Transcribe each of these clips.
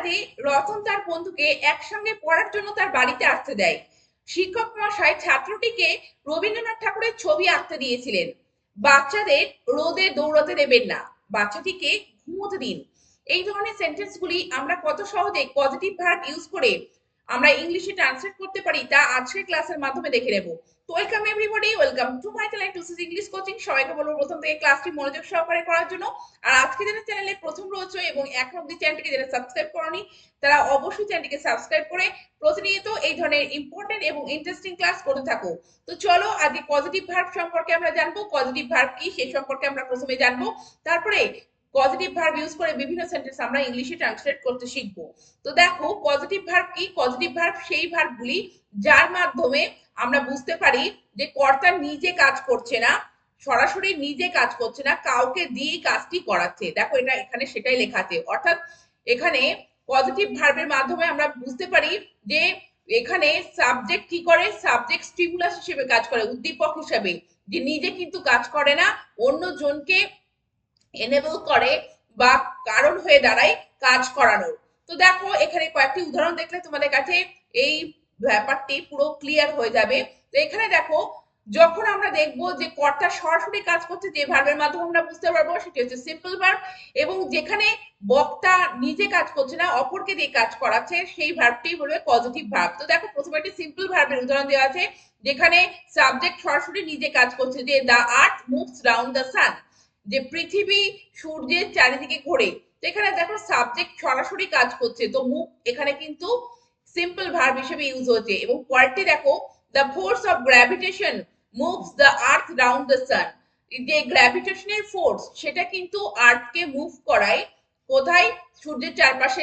রাতে রতন তার বন্ধুকে একসঙ্গে পড়ার জন্য তার বাড়িতে আসতে দেয়। শিক্ষক মশাই ছাত্রটিকে রবীন্দ্রনাথ ঠাকুরের ছবি আঁকতে দিয়েছিলেন। বাচ্চাদের রোদে দৌড়াতে দেবেন না, বাচ্চাটিকে ঘুমোতে দিন। এই ধরনের সেন্টেন্সগুলি আমরা কত সহজে পজিটিভ ভার্ব ইউজ করে আমরা ইংলিশে ট্রান্সলেট করতে পারি তা আজকের ক্লাসের মাধ্যমে দেখে নেব। তো welcome everybody, welcome to my channel Tusi's English coaching. সবাইকে বলবো প্রথম থেকে ক্লাসটি মনোযোগ সহকারে করার জন্য। আর আজকে যারা চ্যানেলে প্রথম রয়েছে এবং এখন অবধি চ্যানেলটিকে যারা সাবস্ক্রাইব করনি তারা অবশ্যই চ্যানেলটিকে সাবস্ক্রাইব করে প্রতিনিয়ত এই ধরনের ইম্পর্টেন্ট এবং ইন্টারেস্টিং ক্লাস করতে থাকো। তো চলো আজকে পজিটিভ ভার্ব সম্পর্কে আমরা জানবো, পজিটিভ ভার্ব কি সেই সম্পর্কে আমরা প্রথমে জানবো, তারপরে পজিটিভ ভার্ব ইউজ করে বিভিন্ন সেন্টেন্স আমরা ইংলিশে ট্রান্সলেট করতে শিখবো। তো দেখো পজিটিভ ভার্ব কি। পজিটিভ ভার্ব সেই ভার্বগুলি যার মাধ্যমে আমরা বুঝতে পারি যে কর্তা নিজে কাজ করছে না, সরাসরি নিজে কাজ করছে না, কাউকে দিয়ে কাজটি করাচ্ছে। দেখো এটা এখানে সেটাই লেখা আছে, অর্থাৎ এখানে পজিটিভ ভার্বের মাধ্যমে আমরা বুঝতে পারি যে এখানে সাবজেক্ট কি করে, সাবজেক্ট স্টিমুলাস হিসেবে কাজ করে, উদ্দীপক হিসেবে, যে নিজে কিন্তু কাজ করে না, অন্য জনকে এনেবল করে বা কারণ হয়ে দাঁড়ায় কাজ করানোর। তো দেখো এখানে কয়েকটি উদাহরণ দেখলে তোমাদের কাছে এই ব্যাপারটি পুরো ক্লিয়ার হয়ে যাবে। তো এখানে দেখো যখন আমরা দেখবো যে কর্তা সরাসরি কাজ করছে, যে ভার্বের মাধ্যমে আমরা বুঝতে পারবো সেটি হচ্ছে সিম্পল ভার্ব, এবং যেখানে বক্তা নিজে কাজ করছে না অপরকে দিয়ে কাজ করাচ্ছে সেই ভার্বটি বলবে পজিটিভ ভার্ব। তো দেখো প্রথমে একটি সিম্পল ভার্বের উদাহরণ দেওয়া আছে যেখানে সাবজেক্ট সরাসরি নিজে কাজ করছে, যে the earth moves round the sun, যে পৃথিবী সূর্যের চারিদিকে ঘোরে। তো এখানে দেখো সাবজেক্ট সরাসরি কাজ করছে, তো মুভ এখানে কিন্তু সিম্পল ভার্ব হিসেবে ইউজ হচ্ছে। এবং পরেরটি দেখো the force of gravitation moves the earth round the sun, যে গ্র্যাভিটেশনের ফোর্স সেটা কিন্তু আর্থকে মুভ করায় কোথায়, সূর্যের চারপাশে,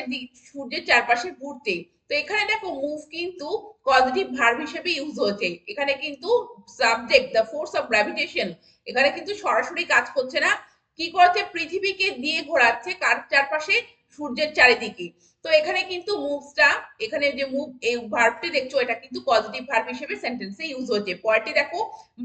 সূর্যের চারপাশে ঘুরতে। তো এখানে দেখো মুভ কিন্তু পজিটিভ ভার্ব হিসেবে ইউজ হচ্ছে। এখানে কিন্তু subject the force of gravitation এখানে কিন্তু সরাসরি কাজ করছে না, কি করছে, পৃথিবীকে দিয়ে ঘোরাচ্ছে কার চারপাশে, সূর্যের চারিদিকে। তো এখানে কিন্তু মুভসটা, এখানে যে মুভ এই ভার্বটি দেখছো এটা কিন্তু পজিটিভ ভার্ব হিসেবে সেন্টেন্সে ইউজ হচ্ছে। পরেরটি দেখো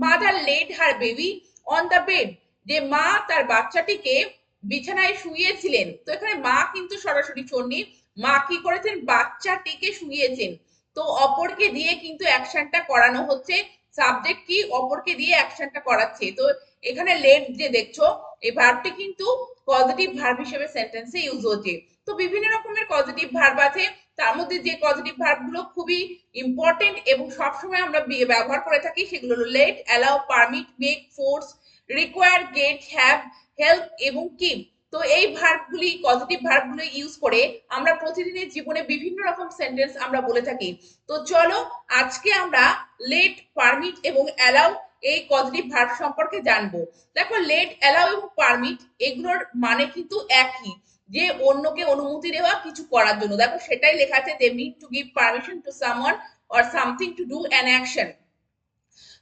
mother led her baby on the bed, যে মা তার বাচ্চাটিকে বিছানায় শুইয়েছিলেন। তো এখানে মা কিন্তু সরাসরি শোননি, মা কি করেছেন, বাচ্চাটিকে শুইয়েছেন। তো অপরকে দিয়ে কিন্তু অ্যাকশনটা করানো হচ্ছে, সাবজেক্ট কি অপরকে দিয়ে অ্যাকশনটা করাচ্ছে। তো এখানে লেট যে দেখছো এই ভার্বটি কিন্তু পজিটিভ ভার্ব হিসেবে সেন্টেন্সে ইউজ হচ্ছে। তো বিভিন্ন রকমের পজিটিভ ভার্ব আছে, তার মধ্যে যে পজিটিভ ভার্ব গুলো খুবই ইম্পর্টেন্ট এবং সবসময় আমরা ব্যবহার করে থাকি সেগুলো হলো let, allow, permit, make, force, require, get, have, help এবং কিপ। তো এই ভার্বগুলি, পজিটিভ ভার্বগুলো ইউজ করে আমরা প্রতিদিনের জীবনে বিভিন্ন রকম সেন্টেন্স আমরা বলে থাকি। তো চলো আজকে আমরা লেট, পারমিট এবং অ্যালাউ এই পজিটিভ ভার্ব সম্পর্কে জানবো। দেখো লেট, অ্যালাউ এবং পারমিট এগুলোর মানে কিন্তু একই, যে অন্যকে অনুমতি দেওয়া কিছু করার জন্য। দেখো সেটাই লেখা আছে, they mean to give permission to someone or something to do an action.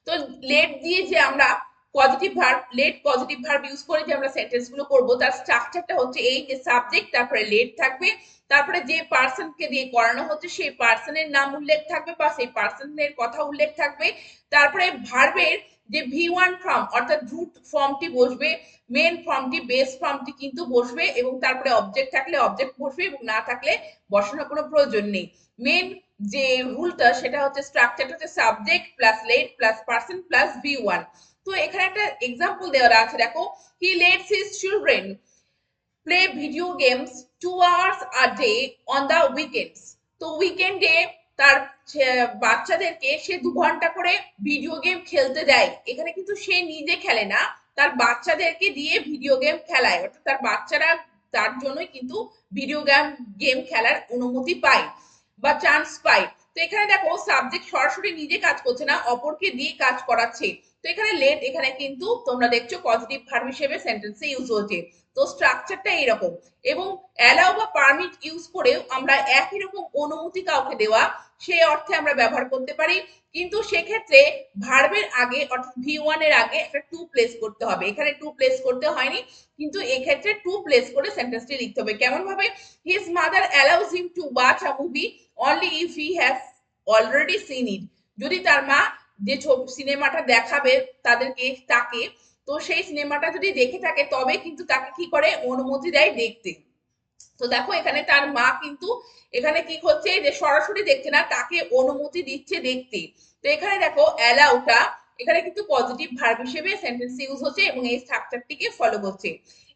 তো লেট দিয়ে যে আমরা positive verb, let positive verb use করে যে আমরা সেন্টেন্স গুলো করবো তার স্ট্রাকচারটা হচ্ছে এই, যে সাবজেক্ট, তারপরে লেট থাকবে, তারপরে যে পার্সনকে দিয়ে করানো হচ্ছে সেই পার্সনের নাম উল্লেখ থাকবে বা সেই পার্সনের কথা উল্লেখ থাকবে, তারপরে ভার্বের যে ভি1 ফর্ম অর্থাৎ রুট ফর্মটি বসবে, মেন ফর্মটি, বেস ফর্মটি কিন্তু বসবে, এবং তারপরে অবজেক্ট থাকলে অবজেক্ট বসবে এবং না থাকলে বসানোর কোনো প্রয়োজন নেই। মেন যে রুলটা সেটা হচ্ছে, স্ট্রাকচারটা হচ্ছে subject plus let plus person plus V one. তো এখানে একটা এক্সাম্পল দেওয়া আছে, দেখো he lets his children play video games 2 hours a day on the weekends। তো উইকেন্ডে তার বাচ্চাদেরকে সে 2 ঘন্টা করে ভিডিও গেম খেলতে দেয়। এখানে কিন্তু সে নিজে খেলে না, তার বাচ্চাদেরকে দিয়ে ভিডিও গেম খেলায়, অর্থাৎ তার বাচ্চারা তার জন্যই কিন্তু ভিডিও গেম খেলার অনুমতি পায় বা চান্স পায়। তো এখানে দেখো সাবজেক্ট সরাসরি নিজে কাজ করছে না, অপরকে দিয়ে কাজ করাচ্ছে। তো এখানে লেট এখানে কিন্তু তোমরা দেখছো পজিটিভ ভার্ব হিসেবে সেন্টেন্সে ইউজ হচ্ছে। তো স্ট্রাকচারটা এইরকম। এবং অ্যালাউ বা পারমিট ইউজ করেও আমরা একই রকম অনুমতি কাউকে দেওয়া সেই অর্থে আমরা ব্যবহার করতে পারি, কিন্তু সেক্ষেত্রে ভার্বের আগে অর্থাৎ ভি1 এর আগে একটা টু প্লেস করতে হবে। এখানে টু প্লেস করতে হয়নি, কিন্তু এক্ষেত্রে টু প্লেস করে সেন্টেন্সটি লিখতে হবে। কেমন ভাবে, his mother allows him to watch a movie only if he has already scene ইট, যদি তার মা যে সিনেমাটা দেখাবে তাদেরকে, তাকে, তো সেই সিনেমাটা যদি দেখে থাকে তবে কিন্তু তাকে কি করে, অনুমতি দেয় দেখতে। তো দেখো এখানে তার মা কিন্তু এখানে কি হচ্ছে যে সরাসরি দেখছে না, তাকে অনুমতি দিচ্ছে দেখতে। তো এখানে দেখো অ্যালাউটা এখানে কিন্তু পজিটিভ ভার্ব হিসেবে সেন্টেন্স ইউজ হচ্ছে এবং এই স্ট্রাকচারটিকে ফলো করছে।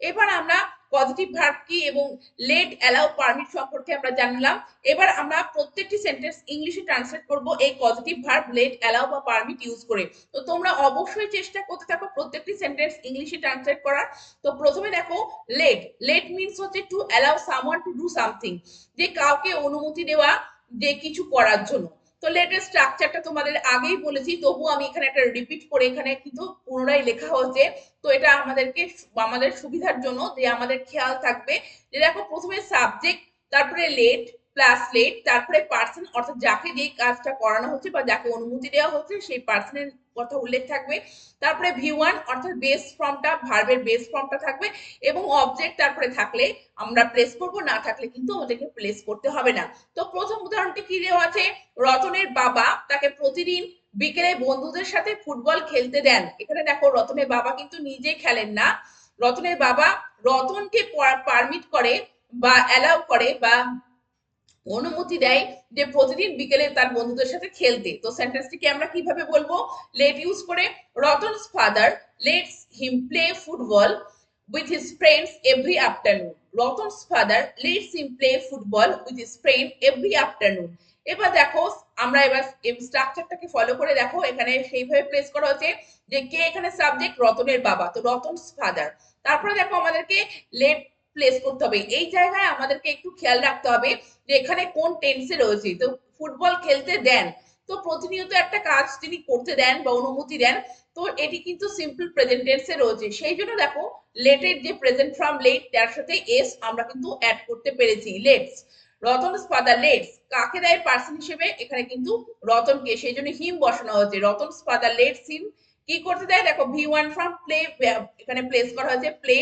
এবার আমরা পজিটিভ ভার্ব কি এবং লেট, অ্যালাউ, পারমিট সম্পর্কে আমরা জানলাম। এবার আমরা প্রত্যেকটি সেন্টেন্স ইংলিশে ট্রান্সলেট করব এই পজিটিভ ভার্ব লেট, অ্যালাউ বা পারমিট ইউজ করে। তো তোমরা অবশ্যই চেষ্টা করতে থাকো প্রত্যেকটি সেন্টেন্স ইংলিশে ট্রান্সলেট করার। তো প্রথমে দেখো লেট, লেট মিন্স হচ্ছে to allow someone to do something, যে কাউকে অনুমতি দেওয়া যে কিছু করার জন্য। তো লেটের স্ট্রাকচারটা তোমাদের আগেই বলেছি, তবু আমি এখানে একটা রিপিট করে এখানে কিন্তু পুনরায় লেখা হচ্ছে। তো এটা আমাদেরকে আমাদের সুবিধার জন্য যে আমাদের খেয়াল থাকবে যে দেখো প্রথমে সাবজেক্ট, তারপরে লেট প্লাস লেট, তারপরে পার্সন অর্থাৎ যাকে যে কাজটা করানো হচ্ছে বা যাকে অনুমতি দেওয়া হচ্ছে সেই পার্সনের কথা উল্লেখ থাকবে। তারপরে ভি ওয়ান অর্থাৎ বেস ফর্মটা, ভার্বের বেস ফর্মটা থাকবে এবং অবজেক্ট তারপরে থাকলে আমরা প্লেস করব, না থাকলে কিন্তু আমাদেরকে প্লেস করতে হবে না। তো প্রথম উদাহরণটি কি দেওয়া আছে, রতনের বাবা তাকে প্রতিদিন বিকেলে বন্ধুদের সাথে ফুটবল খেলতে দেন। এখানে দেখো রতনের বাবা কিন্তু নিজে খেলেন না, রতনের বাবা রতনকে পারমিট করে বা অ্যালাউ করে বা অনুমতি দেয় যে প্রতিদিন বিকেলে তার বন্ধুদের সাথে খেলতে। তো সেন্টেন্সটিকে আমরা কিভাবে বলবো, লেট ইউজ করে, Ratan's father lets him play football with his friends every afternoon. Ratan's father lets him play football with his friend every afternoon. এবার দেখো আমরা এবার স্ট্রাকচারটাকে ফলো করে দেখো এখানে সেইভাবে প্লেস করা হচ্ছে যে কে এখানে সাবজেক্ট, রতনের বাবা, তো রতনস ফাদার। তারপরে দেখো আমাদেরকে লেট প্লেস করতে হবে। এই জায়গায় আমাদেরকে একটু খেয়াল রাখতে হবে যে এখানে কোন টেন্সে রয়েছে। তো ফুটবল খেলতে দেন, তো প্রতিনিয়ত একটা কাজ তিনি করতে দেন বা অনুমতি দেন, তো এটি কিন্তু সিম্পল প্রেজেন্ট টেন্সে রয়েছে। সেই জন্য দেখো লেটের যে প্রেজেন্ট ফর্ম লেট তার সাথে এস আমরা কিন্তু অ্যাড করতে পেরেছি, লেটস। রতন ফাদার লেটস কাকে দেয় পার্সন হিসেবে, এখানে কিন্তু রতনকে, সেই জন্য হিম বসানো হয়েছে। রতন ফাদার লেটস হিম কি করতে দেয়, দেখো ভি ওয়ান ফ্রম প্লে এখানে প্লেস করা হয়েছে প্লে।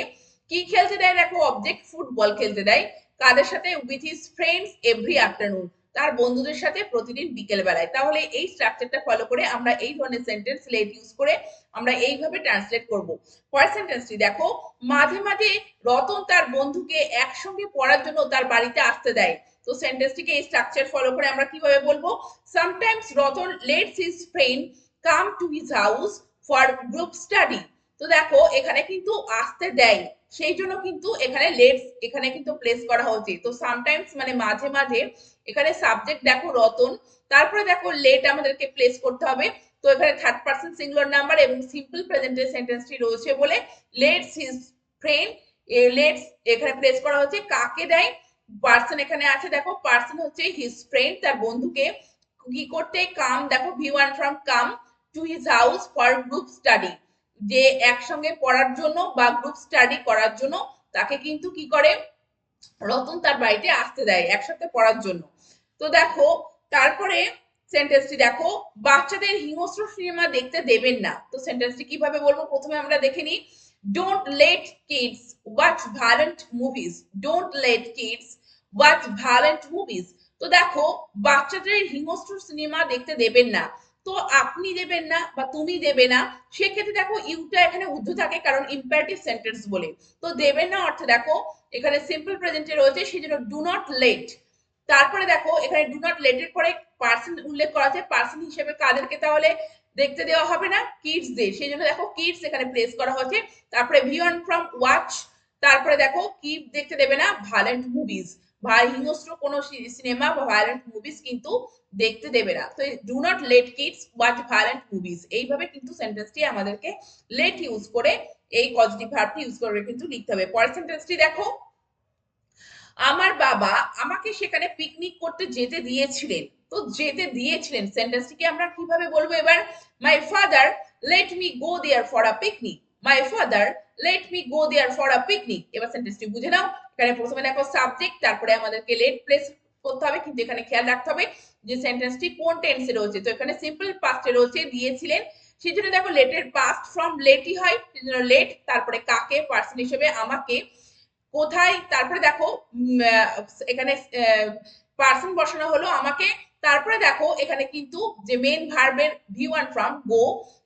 কি খেলতে দেয়, দেখো অবজেক্ট ফুটবল খেলতে দেয়। কাদের সাথে, with his friends every afternoon, তার বন্ধুদের সাথে প্রতিদিন বিকেল বেলায়। তাহলে এই স্ট্রাকচারটা ফলো করে আমরা এই ধরনের সেন্টেন্স লেট ইউজ করে আমরা এইভাবে ট্রান্সলেট করব। পরের সেন্টেন্সটি দেখো, মাঝে মাঝে রতন তার বন্ধুকে একসঙ্গে পড়ার জন্য তার বাড়িতে আসতে দেয়। তো সেন্টেন্সটিকে এই স্ট্রাকচার ফলো করে আমরা কিভাবে বলবো, sometimes Ratan lets his friend come to his house for group study. তো দেখো এখানে কিন্তু আসতে দেয়, সেই জন্য কিন্তু এখানে লেটস এখানে কিন্তু প্লেস করা হচ্ছে। তো সামটাইমস মানে মাঝে মাঝে, এখানে সাবজেক্ট দেখো রতন, তারপরে দেখো লেট আমাদেরকে প্লেস করতে হবে। তো এখানে থার্ড পারসন সিঙ্গুলার নাম্বার এবং সিম্পল প্রেজেন্টের সেন্টেন্সটি রয়েছে বলে লেটস হিজ ফ্রেন্ড, লেটস এখানে প্লেস করা হচ্ছে। কাকে দেয়, পার্সন এখানে আছে, দেখো পার্সন হচ্ছে হিজ ফ্রেন্ড, তার বন্ধুকে কি করতে, কাম, দেখো V one form come to his house for group study, যে একসঙ্গে পড়ার জন্য বা গ্রুপ স্টাডি করার জন্য তাকে কিন্তু কি করে, রতন তার বাড়িতে আসতে দেয় একসাথে পড়ার জন্য। তো দেখো তারপরে সেন্টেন্সটি দেখো, বাচ্চাদের হিংস্র সিনেমা দেখতে দেবেন না। তো সেন্টেন্সটি কিভাবে বলবো, প্রথমে আমরা দেখে নিই, don't let kids watch violent movies, don't let kids watch violent movies. তো দেখো বাচ্চাদের হিংস্র সিনেমা দেখতে দেবেন না, তো আপনি দেবেন না বা তুমি দেবে না, সেক্ষেত্রে দেখো ইউটা এখানে ঊর্ধ্ব থাকে কারণ ইম্পারেটিভ সেন্টেন্স বলে। তো দেবেন না অর্থে দেখো এখানে সিম্পল প্রেজেন্টে রয়েছে, সেই জন্য ডু নট লেট। তারপরে দেখো এখানে ডু নট লেট এর পরে পার্সন উল্লেখ করা আছে, পার্সন হিসেবে কাদেরকে তাহলে দেখতে দেওয়া হবে না, কিডস দের, সেই জন্য দেখো কিডস এখানে প্লেস করা হয়েছে। তারপরে ভি ওয়ান ফ্রম ওয়াচ, তারপরে দেখো কি দেখতে দেবে না, ভায়োলেন্ট মুভিজ, ভাই হিংস্র কোন সিনেমা বা ভায়োলেন্ট মুভিজ কিন্তু দেখতে দেবে না। তো do not let kids watch violent movies, এইভাবে কিন্তু সেন্টেন্সটি আমাদেরকে লেট ইউজ করে এই পজিটিভ ভার্বটি ইউজ করে কিন্তু লিখতে হবে। পরের সেন্টেন্সটি দেখো, আমার বাবা আমাকে সেখানে পিকনিক করতে যেতে দিয়েছিলেন। তো যেতে দিয়েছিলেন সেন্টেন্সটিকে আমরা কিভাবে বলবো এবার, my father let me go there for a picnic, my father let me go there for a picnic. এবার সেন্টেন্সটি বুঝে নাও, এখানে প্রথমে দেখো সাবজেক্ট, তারপরে আমাদেরকে লেট প্লেস করতে হবে, কিন্তু এখানে খেয়াল রাখতে হবে যে সেন্টেন্সটি কোন টেন্সে রয়েছে। তো এখানে সিম্পল পাস্টে রয়েছে দিয়েছিলেন, সেই জন্য দেখো লেটের পাস্ট ফর্ম লেটই হয়, সেই জন্য লেট, তারপরে কাকে, পার্সন হিসেবে আমাকে, কোথায়, তারপরে দেখো এখানে পার্সন বসানো হলো আমাকে। তারপরে দেখো এখানে কিন্তু যে মেন ভার্বের ভি ওয়ান ফ্রম গো,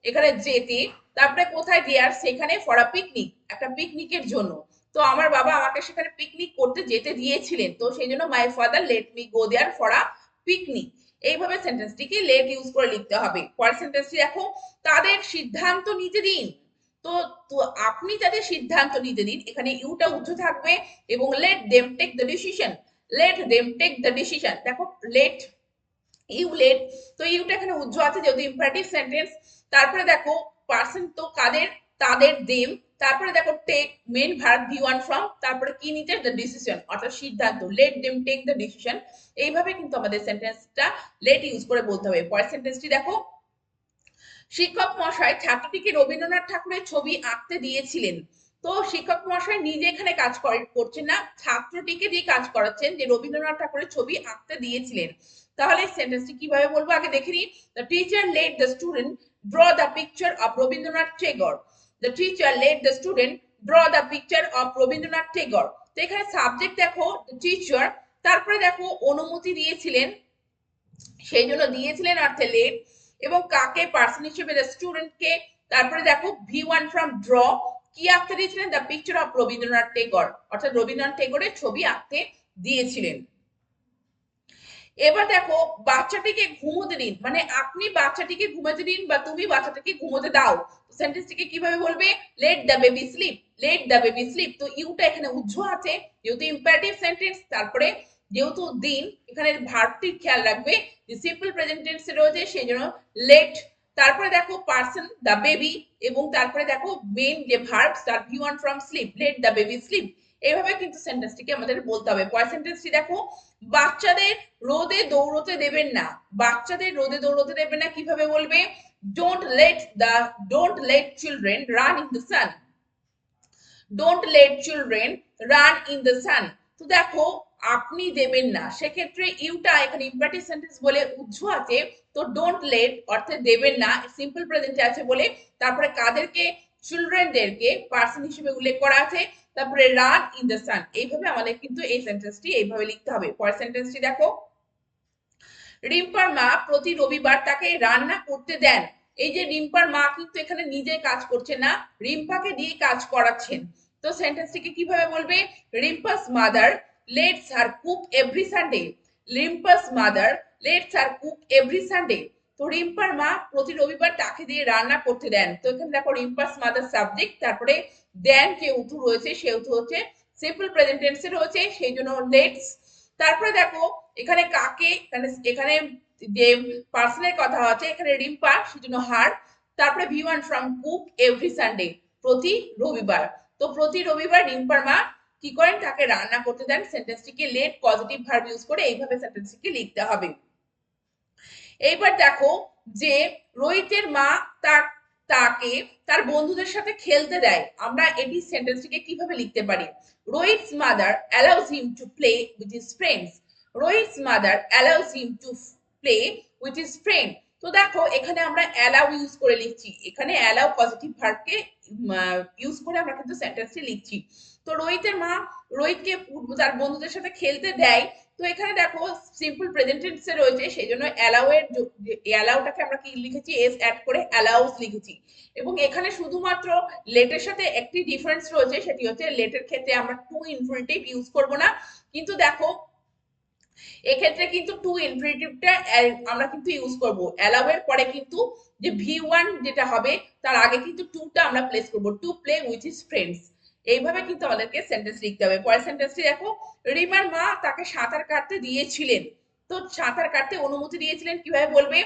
এখানে যেতে, তারপরে কোথায় দেয়ার, সেখানে ফর আ পিকনিক, একটা পিকনিকের জন্য। তো আমার বাবা আমাকে সেখানে পিকনিক করতে যেতে দিয়েছিলেন, তো সেই জন্য my father let me go there for a picnic. এইভাবে সেন্টেন্সটিকে লেট ইউজ করে লিখতে হবে। পরের সেন্টেন্সটি দেখো, তাদের সিদ্ধান্ত নিতে দিন। তো তো আপনি তাদের সিদ্ধান্ত নিতে দিন, এখানে ইউটা উচ্চ থাকবে এবং let them take the decision. Let them take the decision, দেখো লেট ইউ লেট, তো ইউটা এখানে উজ্জ্ব আছে যেহেতু ইম্পারেটিভ সেন্টেন্স। তারপরে দেখো পার্সন, তো কাদের, তাদের দেম, তারপরে দেখো take main verb V one form, তারপরে কি নিতে, দ্য ডিসিশন অর্থাৎ সিদ্ধান্ত, let them take the decision. এইভাবে কিন্তু আমাদের সেন্টেন্সটা লেট ইউজ করে বলতে হবে। পরের সেন্টেন্সটি দেখো, শিক্ষক মশাই ছাত্রটিকে রবীন্দ্রনাথ ঠাকুরের ছবি আঁকতে দিয়েছিলেন। তো শিক্ষক মশাই নিজে এখানে কাজ করছেন না, ছাত্রটিকে দিয়ে কাজ করাচ্ছেন যে রবীন্দ্রনাথ ঠাকুরের ছবি আঁকতে দিয়েছিলেন। তাহলে সেন্টেন্সটি কিভাবে বলবো আগে দেখে নিই। The teacher let the student draw the picture of Rabindranath Tagore. The teacher let the student draw the picture of Rabindranath Tagore. তো এখানে সাবজেক্ট দেখো টিচার, তারপরে দেখো অনুমতি দিয়েছিলেন, সেই জন্য দিয়েছিলেন অর্থে লেট, এবং কাকে, পার্সন হিসেবে দ্য স্টুডেন্টকে। তারপরে দেখো ভি ওয়ান ফ্রম ড্র, কি আঁকতে দিয়েছিলেন, the picture of Rabindranath Tagore অর্থাৎ রবীন্দ্রনাথ টেগরের ছবি আঁকতে দিয়েছিলেন। এবার দেখো বাচ্চাটিকে ঘুমোতে দিন, মানে আপনি বাচ্চাটিকে ঘুমোতে দিন বা তুমি বাচ্চাটিকে ঘুমোতে দাও। সেন্টেন্সটিকে কিভাবে বলবে, late the baby slip, let the baby slip. তো ইউটা এখানে উজ্জ্ব আছে যেহেতু ইম্পারেটিভ সেন্টেন্স, তারপরে যেহেতু দিন এখানে ভার্বটি খেয়াল রাখবে যে সিম্পল প্রেজেন্ট টেন্সে রয়েছে সেই জন্য লেট। তারপরে দেখো পার্সন দ্য বেবি, এবং তারপরে দেখো মেন যে ভার্ব তার V one form sleep, let the baby sleep. এইভাবে কিন্তু সেন্টেন্সটিকে আমাদের বলতে হবে। পরের সেন্টেন্সটি দেখো, বাচ্চাদের রোদে দৌড়তে দেবেন না, বাচ্চাদের রোদে দৌড়তে দেবেন না কিভাবে বলবে, don't let children run in the sun, don't let children run in the sun. তো দেখো আপনি দেবেন না, সেক্ষেত্রে ইউটা এখানে ইম্পারেটিভ সেন্টেন্স বলে উজ্জ্ব আছে, তো ডোন্ট লেট অর্থে দেবেন না সিম্পল প্রেজেন্টে আছে বলে, তারপরে কাদেরকে, চিলড্রেনদেরকে পার্সন হিসেবে উল্লেখ করা আছে, তারপরে রান ইন দ্য সান। এইভাবে আমাদের কিন্তু এই সেন্টেন্সটি এইভাবে লিখতে হবে। পরের সেন্টেন্সটি দেখো, রিম্পার মা প্রতি রবিবার তাকে রান্না করতে দেন। এই যে রিম্পার মা কিন্তু এখানে নিজে কাজ করছে না, রিম্পাকে দিয়ে কাজ করাচ্ছেন। তো সেন্টেন্সটিকে কিভাবে বলবে, Rimpa's mother lets her cook every Sunday, Rimpa's mother lets her cook every Sunday. তো রিম্পার মা প্রতি রবিবার তাকে দিয়ে রান্না করতে দেন। তো এখানে দেখো রিম্পাস মাদার সাবজেক্ট, তারপরে দেন যে উতু রয়েছে সে উতু হচ্ছে সিম্পল প্রেজেন্ট টেন্সে রয়েছে সেই জন্য লেটস। তারপরে দেখো এখানে কাকে, এখানে যে পার্সনের কথা আছে এখানে রিম্পা সেজন্য হার, তারপরে V one from cook every Sunday প্রতি রবিবার। তো প্রতি রবিবার রিম্পার মা কি করেন, তাকে রান্না করতে দেন। সেন্টেন্সটিকে লেট পজিটিভ ভার্ব ইউজ করে এইভাবে সেন্টেন্সটিকে লিখতে হবে। এইবার দেখো যে রোহিতের মা তার তাকে তার বন্ধুদের সাথে খেলতে দেয়, আমরা এটি সেন্টেন্সটিকে কিভাবে লিখতে পারি, রোহিত's mother allows him to play with his friends, রোহিত's mother allows him to play with his friend। তো দেখো এখানে আমরা অ্যালাউ ইউজ করে লিখছি, এখানে অ্যালাউ পজিটিভ ভার্বকে ইউজ করে আমরা কিন্তু সেন্টেন্সটি লিখছি। তো রোহিতের মা রোহিতকে তার বন্ধুদের সাথে খেলতে দেয়, তো এখানে দেখো সিম্পল প্রেজেন্ট টেন্সে রয়েছে সেই জন্য অ্যালাউ এর অ্যালাউটাকে আমরা কি লিখেছি, এস অ্যাড করে অ্যালাউস লিখেছি। এবং এখানে শুধুমাত্র লেটের সাথে একটি ডিফারেন্স রয়েছে, সেটি হচ্ছে লেটের ক্ষেত্রে আমরা টু ইনফিনিটিভ ইউজ করব না, কিন্তু দেখো এক্ষেত্রে কিন্তু টু ইনফিনিটিভটা আমরা কিন্তু ইউজ করব। অ্যালাউ এর পরে কিন্তু যে ভি ওয়ান যেটা হবে তার আগে কিন্তু টুটা আমরা প্লেস করব, to play with his friends. এইভাবে কিন্তু আমাদেরকে সেন্টেন্স লিখতে হবে। পরের সেন্টেন্সটি দেখো, রিমার মা তাকে সাঁতার কাটতে দিয়েছিলেন। তো সাঁতার কাটতে অনুমতি দিয়েছিলেন কিভাবে বলবে,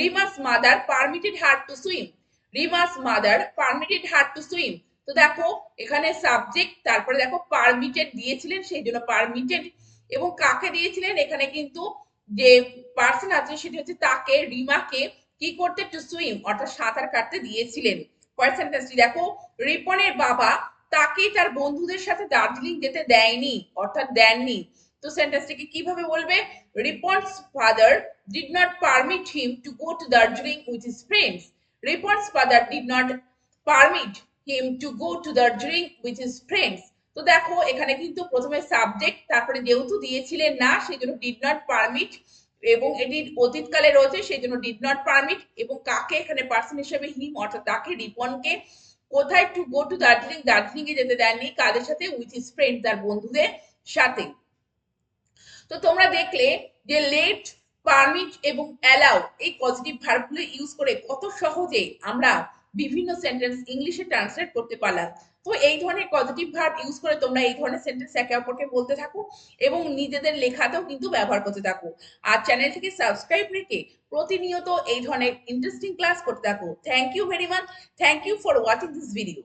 Rima's mother permitted her to swim, Rima's mother permitted her to swim. তো দেখো এখানে সাবজেক্ট, তারপরে দেখো পারমিটেড দিয়েছিলেন সেই জন্য পারমিটেড, এবং কাকে দিয়েছিলেন এখানে কিন্তু যে পার্সন আছে সেটি হচ্ছে তাকে, রিমাকে কি করতে, টু সুইম অর্থাৎ সাঁতার কাটতে দিয়েছিলেন। পরের সেন্টেন্সটি দেখো, রিপনের বাবা তাকে তার বন্ধুদের সাথে দার্জিলিং যেতে দেয়নি অর্থাৎ দেননি। তো সেন্টেন্সটিকে কিভাবে বলবে, Ripon's father did not permit him to go to Darjeeling with his friends, Ripon's father did not permit him to go to Darjeeling with his friends. তো দেখো এখানে কিন্তু প্রথমে সাবজেক্ট, তারপরে যেহেতু দিয়েছিলেন না সেই জন্য ডিড নট পারমিট, এবং এটি অতীতকালে রয়েছে সেই জন্য ডিড নট পারমিট, এবং কাকে এখানে পার্সন হিসেবে হিম অর্থাৎ তাকে রিপনকে, কোথায় to go to Darjeeling, Darjeeling এ যেতে দেননি, কাদের সাথে? উইথ হিজ ফ্রেন্ড, তার বন্ধুদের সাথে। তো তোমরা দেখলে যে লেট, পারমিট এবং অ্যালাউ এই পজিটিভ ভার্বগুলো ইউজ করে কত সহজে আমরা বিভিন্ন সেন্টেন্স ইংলিশে ট্রান্সলেট করতে পারলাম। তো এই ধরনের পজিটিভ ভার্ব ইউজ করে তোমরা এই ধরনের সেন্টেন্স একে অপরকে বলতে থাকো এবং নিজেদের লেখাতেও কিন্তু ব্যবহার করতে থাকো। আর চ্যানেল থেকে সাবস্ক্রাইব রেখে প্রতিনিয়ত এই ধরনের ইন্টারেস্টিং ক্লাস করতে থাকো। Thank you very much. Thank you for watching this video.